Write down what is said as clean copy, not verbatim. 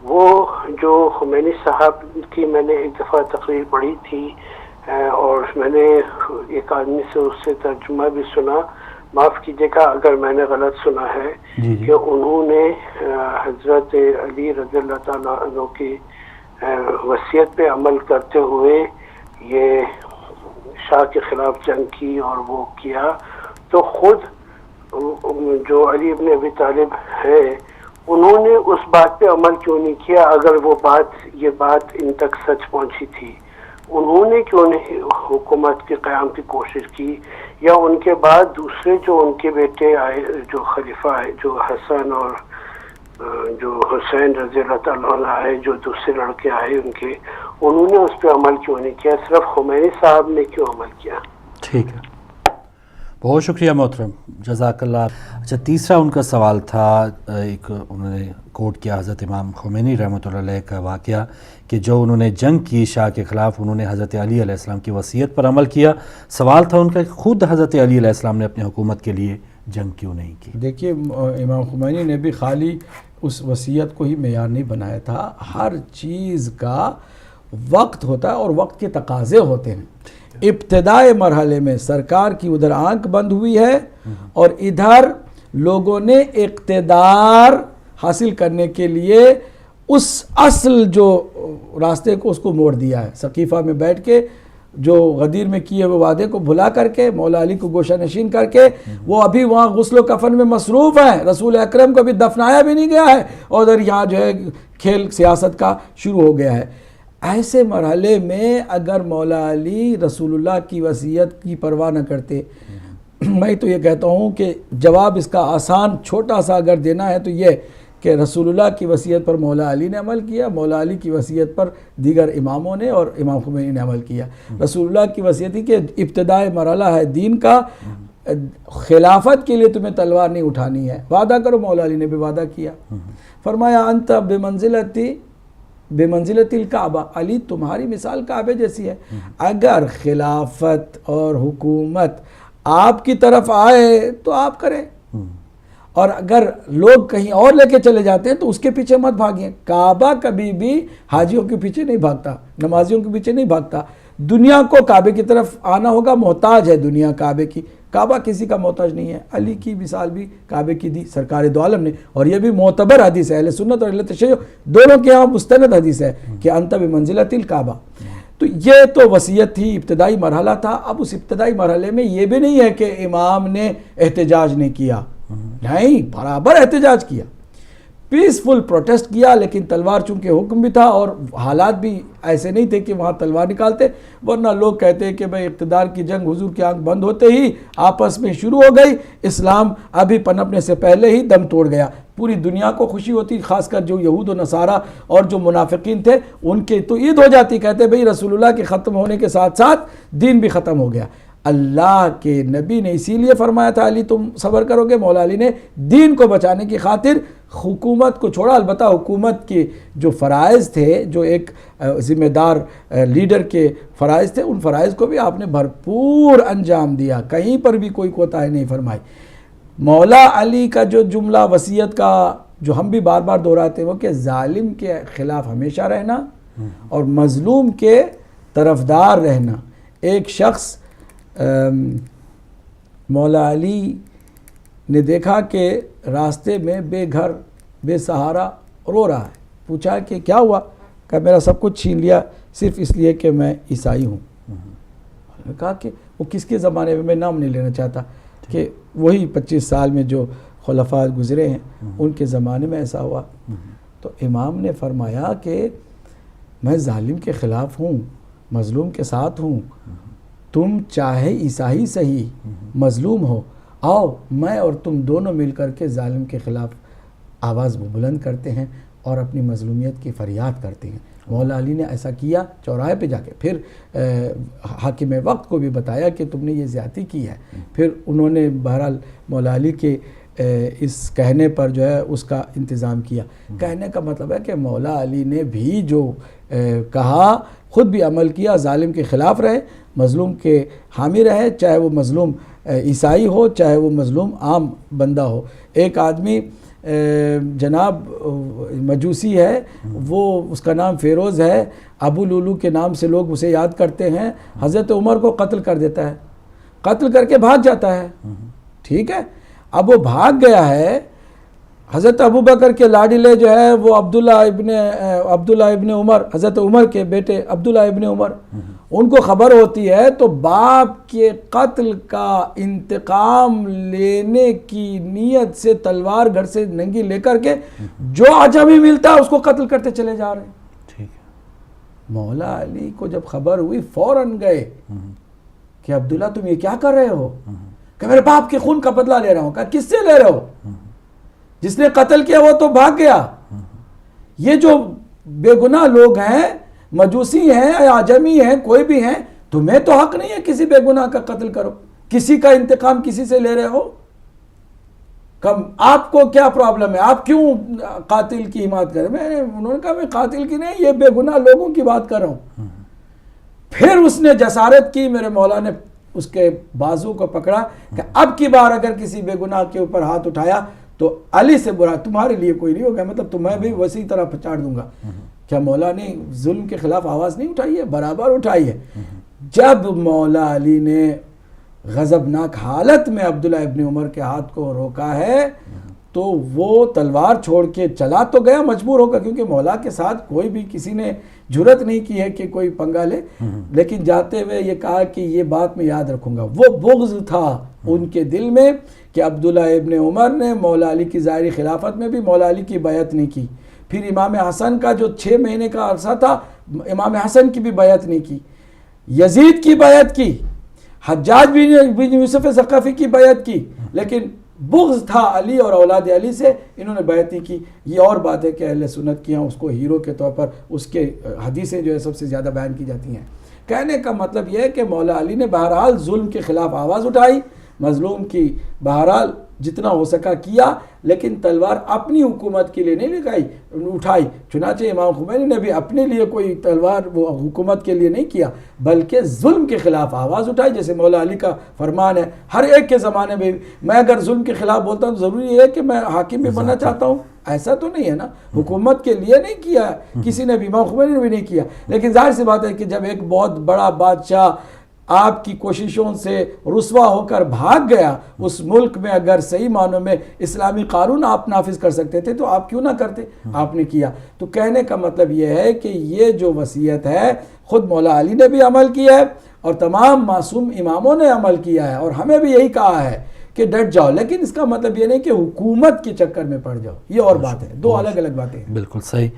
وہ جو خمینی صاحب کی میں نے ایک دفعہ تقریر پڑھی تھی اور میں نے ایک آدمی سے اس سے ترجمہ بھی سنا، معاف کیجیے گا اگر میں نے غلط سنا ہے، کہ انہوں نے حضرت علی رضی اللہ تعالیٰ عنہ کی وصیت پہ عمل کرتے ہوئے یہ شاہ کے خلاف جنگ کی اور وہ کیا، تو خود جو علی ابن ابی طالب ہے انہوں نے اس بات پہ عمل کیوں نہیں کیا؟ اگر وہ یہ بات ان تک سچ پہنچی تھی، انہوں نے کیوں نہیں حکومت کے قیام کی کوشش کی؟ یا ان کے بعد دوسرے جو ان کے بیٹے آئے، جو خلیفہ آئے، جو حسن اور جو حسین رضی اللہ تعالیٰ عنہ آئے، جو دوسرے لڑکے آئے ان کے، انہوں نے اس پہ عمل کیوں نہیں کیا؟ صرف خمینی صاحب نے کیوں عمل کیا؟ ٹھیک ہے، بہت شکریہ محترم، جزاک اللہ۔ اچھا، تیسرا ان کا سوال تھا، ایک انہوں نے کوٹ کیا حضرت امام خمینی رحمۃ اللہ علیہ کا واقعہ کہ جو انہوں نے جنگ کی شاہ کے خلاف، انہوں نے حضرت علی علیہ السلام کی وصیت پر عمل کیا۔ سوال تھا ان کا کہ خود حضرت علی علیہ السلام نے اپنی حکومت کے لیے جنگ کیوں نہیں کی؟ دیکھیے، امام خمینی نے بھی خالی اس وصیت کو ہی معیار نہیں بنایا تھا، ہر چیز کا وقت ہوتا ہے اور وقت کے تقاضے ہوتے ہیں۔ ابتدائی مرحلے میں سرکار کی ادھر آنکھ بند ہوئی ہے اور ادھر لوگوں نے اقتدار حاصل کرنے کے لیے اس اصل جو راستے کو اس کو موڑ دیا ہے۔ سقیفہ میں بیٹھ کے جو غدیر میں کیے ہوئے وعدے کو بھلا کر کے، مولا علی کو گوشہ نشین کر کے، وہ ابھی وہاں غسل و کفن میں مصروف ہیں، رسول اکرم کو ابھی دفنایا بھی نہیں گیا ہے اور ادھر یہاں جو ہے کھیل سیاست کا شروع ہو گیا ہے۔ ایسے مرحلے میں اگر مولا علی رسول اللہ کی وصیت کی پرواہ نہ کرتے، میں تو یہ کہتا ہوں کہ جواب اس کا آسان چھوٹا سا اگر دینا ہے تو یہ کہ رسول اللہ کی وصیت پر مولا علی نے عمل کیا، مولا علی کی وصیت پر دیگر اماموں نے اور امام خمینی نے عمل کیا۔ رسول اللہ کی وصیت ہی کہ ابتدائی مرحلہ ہے دین کا، خلافت کے لیے تمہیں تلوار نہیں اٹھانی ہے، وعدہ کرو۔ مولا علی نے بھی وعدہ کیا، فرمایا انت بمنزلت الکعبہ، علی تمہاری مثال کعبے جیسی ہے۔ اگر خلافت اور حکومت آپ کی طرف آئے تو آپ کریں، اور اگر لوگ کہیں اور لے کے چلے جاتے ہیں تو اس کے پیچھے مت بھاگیں۔ کعبہ کبھی بھی حاجیوں کے پیچھے نہیں بھاگتا، نمازیوں کے پیچھے نہیں بھاگتا۔ دنیا کو کعبے کی طرف آنا ہوگا، محتاج ہے دنیا کعبے کی، کعبہ کسی کا محتاج نہیں ہے۔ علی کی مثال بھی کعبے کی دی سرکار دو عالم نے، اور یہ بھی معتبر حدیث ہے، اہل سنت اور اہل تشیع دونوں کے یہاں مستند حدیث ہے کہ انت بمنزلۃ الکعبہ۔ تو یہ تو وصیت تھی، ابتدائی مرحلہ تھا۔ اب اس ابتدائی مرحلے میں یہ بھی نہیں ہے کہ امام نے احتجاج نہیں کیا، نہیں، برابر احتجاج کیا، پیسفل پروٹیسٹ کیا، لیکن تلوار چونکہ حکم بھی تھا اور حالات بھی ایسے نہیں تھے کہ وہاں تلوار نکالتے، ورنہ لوگ کہتے ہیں کہ بھئی اقتدار کی جنگ حضور کی آنکھ بند ہوتے ہی آپس میں شروع ہو گئی، اسلام ابھی پنپنے سے پہلے ہی دم توڑ گیا۔ پوری دنیا کو خوشی ہوتی، خاص کر جو یہود و نصارہ اور جو منافقین تھے ان کے تو عید ہو جاتی، کہتے بھئی رسول اللہ کے ختم ہونے کے ساتھ ساتھ دین بھی ختم ہو گیا۔ اللہ کے نبی نے اسی لیے فرمایا تھا علی تم صبر کرو گے، مولا علی نے دین کو بچانے کی خاطر حکومت کو چھوڑا۔ البتہ حکومت کے جو فرائض تھے، جو ایک ذمہ دار لیڈر کے فرائض تھے، ان فرائض کو بھی آپ نے بھرپور انجام دیا، کہیں پر بھی کوئی کوتاہی نہیں فرمائی۔ مولا علی کا جو جملہ وصیت کا جو ہم بھی بار بار دہراتے ہیں وہ کہ ظالم کے خلاف ہمیشہ رہنا اور مظلوم کے طرفدار رہنا۔ ایک شخص مولا علی نے دیکھا کہ راستے میں بے گھر بے سہارا رو رہا ہے، پوچھا کہ کیا ہوا؟ کہ میرا سب کچھ چھین لیا صرف اس لیے کہ میں عیسائی ہوں۔ انہوں نے کہا کہ وہ کس کے زمانے میں نام نہیں لینا چاہتا، کہ وہی 25 سال میں جو خلفاء گزرے ہیں ان کے زمانے میں ایسا ہوا۔ تو امام نے فرمایا کہ میں ظالم کے خلاف ہوں، مظلوم کے ساتھ ہوں، تم چاہے عیسائی صحیح مظلوم ہو، آؤ میں اور تم دونوں مل کر کے ظالم کے خلاف آواز بلند کرتے ہیں اور اپنی مظلومیت کی فریاد کرتے ہیں۔ مولا علی نے ایسا کیا چوراہے پہ جا کے، پھر حاکم وقت کو بھی بتایا کہ تم نے یہ زیادتی کی ہے۔ پھر انہوں نے بہرحال مولا علی کے اس کہنے پر جو ہے اس کا انتظام کیا۔ کہنے کا مطلب ہے کہ مولا علی نے بھی جو کہا خود بھی عمل کیا، ظالم کے خلاف رہے، مظلوم کے حامی رہے، چاہے وہ مظلوم عیسائی ہو چاہے وہ مظلوم عام بندہ ہو۔ ایک آدمی جناب مجوسی ہے، وہ اس کا نام فیروز ہے، ابو لولو کے نام سے لوگ اسے یاد کرتے ہیں، حضرت عمر کو قتل کر دیتا ہے، قتل کر کے بھاگ جاتا ہے. ٹھیک ہے، اب وہ بھاگ گیا ہے. حضرت ابو بکر کے لاڈلے جو ہے وہ عبداللہ ابن عمر، حضرت عمر کے بیٹے عبداللہ ابن عمر، ان کو خبر ہوتی ہے تو باپ کے قتل کا انتقام لینے کی نیت سے تلوار گھر سے ننگی لے کر کے جو اجمی ملتا ہے اس کو قتل کرتے چلے جا رہے ہیں. مولا علی کو جب خبر ہوئی فوراً گئے کہ عبداللہ تم یہ کیا کر رہے ہو؟ کہ میرے باپ کے خون کا بدلہ لے رہا ہوں. کہا کس سے لے رہے ہو؟ جس نے قتل کیا وہ تو بھاگ گیا. یہ جو بے گناہ لوگ ہیں، مجوسی ہیں یا عجمی ہیں، کوئی بھی ہیں، تمہیں تو حق نہیں ہے کسی بے گناہ کا قتل کرو، کسی کا انتقام کسی سے لے رہے ہو. آپ کو کیا پرابلم ہے؟ آپ کیوں قاتل کی حمایت کریں؟ انہوں نے کہا میں قاتل کی نہیں، یہ بے گناہ لوگوں کی بات کر رہا ہوں. پھر اس نے جسارت کی، میرے مولا نے اس کے بازو کو پکڑا کہ اب کی بار اگر کسی بے گناہ کے اوپر ہاتھ اٹھایا تو علی سے برا تمہارے لیے کوئی نہیں ہوگا، مطلب تمہیں بھی وسیع طرح پچاڑ دوں گا. کیا مولا نے ظلم کے خلاف آواز نہیں اٹھائی ہے؟ برابر اٹھائی ہے. جب مولا علی نے غضبناک حالت میں عبداللہ ابن عمر کے ہاتھ کو روکا ہے تو وہ تلوار چھوڑ کے چلا تو گیا مجبور ہو کر، کیونکہ مولا کے ساتھ کوئی بھی کسی نے جرت نہیں کی ہے کہ کوئی پنگا لے، لیکن جاتے ہوئے یہ کہا کہ یہ بات میں یاد رکھوں گا. وہ بغض تھا ان کے دل میں کہ عبداللہ ابن عمر نے مولا علی کی ظاہری خلافت میں بھی مولا علی کی بیعت نہیں کی. پھر امام حسن کا جو 6 مہینے کا عرصہ تھا، امام حسن کی بھی بیعت نہیں کی، یزید کی بیعت کی، حجاج بن یوسف ثقفی کی بیعت کی، لیکن بغض تھا علی اور اولاد علی سے، انہوں نے بیعت نہیں کی. یہ اور بات ہے کہ اہل سنت کی اس کو ہیرو کے طور پر اس کے حدیثیں جو ہے سب سے زیادہ بیان کی جاتی ہیں. کہنے کا مطلب یہ ہے کہ مولا علی نے بہرحال ظلم کے خلاف آواز اٹھائی، مظلوم کی بہرحال جتنا ہو سکا کیا، لیکن تلوار اپنی حکومت کے لیے نہیں اٹھائی. چنانچہ امام خمینی نے بھی اپنے لیے کوئی تلوار وہ حکومت کے لیے نہیں کیا، بلکہ ظلم کے خلاف آواز اٹھائی. جیسے مولا علی کا فرمان ہے ہر ایک کے زمانے میں میں اگر ظلم کے خلاف بولتا ہوں ضروری ہے کہ میں حاکم بھی بننا چاہتا ہوں، ایسا تو نہیں ہے نا. حکومت کے لیے نہیں کیا کسی نے بھی، امام خمینی نے بھی نہیں کیا. لیکن ظاہر سی بات ہے کہ جب ایک بہت بڑا بادشاہ آپ کی کوششوں سے رسوا ہو کر بھاگ گیا، اس ملک میں اگر صحیح معنوں میں اسلامی قانون آپ نافذ کر سکتے تھے تو آپ کیوں نہ کرتے؟ آپ نے کیا. تو کہنے کا مطلب یہ ہے کہ یہ جو وصیت ہے خود مولا علی نے بھی عمل کیا ہے اور تمام معصوم اماموں نے عمل کیا ہے، اور ہمیں بھی یہی کہا ہے کہ ڈٹ جاؤ، لیکن اس کا مطلب یہ نہیں کہ حکومت کے چکر میں پڑ جاؤ. یہ اور بات ہے، دو الگ الگ باتیں ہیں. بالکل صحیح.